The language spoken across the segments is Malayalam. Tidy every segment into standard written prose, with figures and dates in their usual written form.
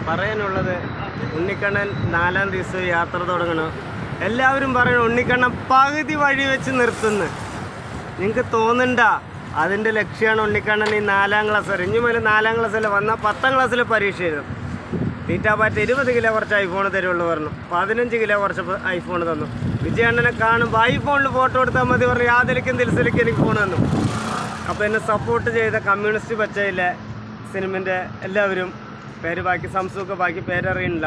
പറയാനുള്ളത് ഉണ്ണിക്കണ്ണൻ 4-ാം ദിവസം യാത്ര തുടങ്ങണം. എല്ലാവരും പറയണം ഉണ്ണിക്കണ്ണൻ പകുതി വഴി വെച്ച് നിർത്തുന്നു. നിങ്ങൾക്ക് തോന്നണ്ട അതിൻ്റെ ലക്ഷ്യമാണ് ഉണ്ണിക്കണ്ണൻ ഈ 4-ാം ക്ലാസ് വരെ. ഇനി മുതൽ 4-ാം ക്ലാസ്സിൽ വന്നാൽ 10-ാം ക്ലാസ്സിൽ പരീക്ഷ എഴുതും. തീറ്റാപ്പാറ്റ 20 കിലോ കുറച്ച് ഐഫോൺ തരുള്ളൂ പറഞ്ഞു. 15 കിലോ കുറച്ച് ഐഫോൺ തന്നു. വിജയണ്ണനെ കാണുമ്പോൾ ഐഫോണിൽ ഫോട്ടോ എടുത്താൽ മതി പറഞ്ഞു. യാതിലേക്കും തിരിച്ചിലേക്കും എനിക്ക് ഫോൺ തന്നു. അപ്പോൾ എന്നെ സപ്പോർട്ട് ചെയ്ത കമ്മ്യൂണിസ്റ്റ് പച്ചയിലെ സിനിമൻ്റെ എല്ലാവരും പേര് ബാക്കി സംസുഖ ബാക്കി പേരറിയണില്ല.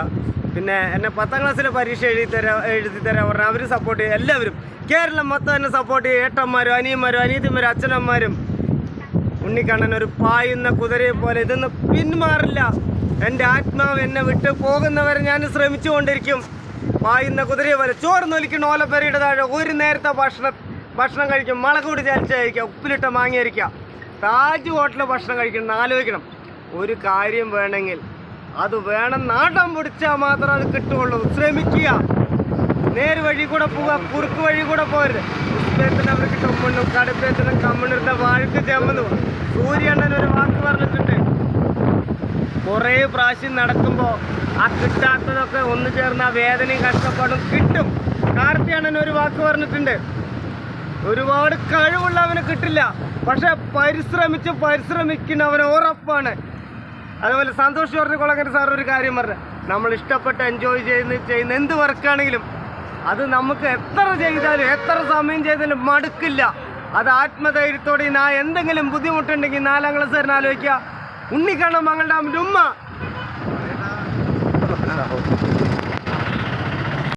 പിന്നെ എന്നെ 10-ാം ക്ലാസ്സിലെ പരീക്ഷ എഴുതി തരാൻ പറഞ്ഞാൽ അവർ സപ്പോർട്ട് ചെയ്യും. എല്ലാവരും കേരളം മൊത്തം എന്നെ സപ്പോർട്ട് ചെയ്യും. ഏട്ടന്മാരും അനിയന്മാരും അനീതിമാരും അച്ഛനമ്മമാരും. ഉണ്ണിക്കണ്ണൻ ഒരു പായുന്ന കുതിരയെ പോലെ ഇതൊന്നും പിന്മാറില്ല. എൻ്റെ ആത്മാവ് എന്നെ വിട്ട് പോകുന്നവരെ ഞാൻ ശ്രമിച്ചുകൊണ്ടിരിക്കും. പായുന്ന കുതിരയെ പോലെ ചോർന്നൊലിക്കുന്ന ഓലപ്പരയുടെ താഴെ ഒരു നേരത്തെ ഭക്ഷണം കഴിക്കും. മുളക് കൂടി ചാലിച്ചായിരിക്കാം, ഉപ്പിലിട്ട മാങ്ങിയായിരിക്കാം. താജ് ഹോട്ടലിൽ ഭക്ഷണം കഴിക്കണം. ആലോചിക്കണം. ഒരു കാര്യം വേണമെങ്കിൽ അത് വേണം, നാട്ടം പിടിച്ചാൽ മാത്രം അത് കിട്ടുകയുള്ളൂ. ശ്രമിക്കുക. നേര് വഴി കൂടെ പോവുക, കുറുക്ക് വഴി കൂടെ പോരുത്. പുസ്തകത്തിന് അവർക്ക് ചുമണ്ണും കടുപ്പത്തിനും കമ്മണിരുന്ന വാഴക്ക് ചെമ്മന്നു. സൂര്യണ്ണൻ ഒരു വാക്ക് പറഞ്ഞിട്ടുണ്ട്. കുറേ പ്രാവശ്യം നടക്കുമ്പോൾ ആ കിട്ടാത്തതൊക്കെ ഒന്നു ചേർന്ന് ആ വേദനയും കഷ്ടപ്പാടും കിട്ടും. കാർത്തിയണ്ണൻ ഒരു വാക്ക് പറഞ്ഞിട്ടുണ്ട്. ഒരുപാട് കഴിവുള്ളവന് കിട്ടില്ല, പക്ഷെ പരിശ്രമിക്കുന്നവന് ഉറപ്പാണ്. അതുപോലെ സന്തോഷ് ജോർജ് കുളങ്ങര സാർ ഒരു കാര്യം പറഞ്ഞു. നമ്മൾ ഇഷ്ടപ്പെട്ട് എൻജോയ് ചെയ്യുന്ന എന്ത് വർക്കാണെങ്കിലും അത് നമുക്ക് എത്ര ചെയ്താലും എത്ര സമയം ചെയ്താലും മടുക്കില്ല. അത് ആത്മധൈര്യത്തോടെ എന്തെങ്കിലും ബുദ്ധിമുട്ടുണ്ടെങ്കിൽ 4-ാം ക്ലാസ്സുകാരൻ ആലോചിക്കുക. ഉണ്ണിക്കണ്ണൻ മങ്ങളുടെ ഉമ്മ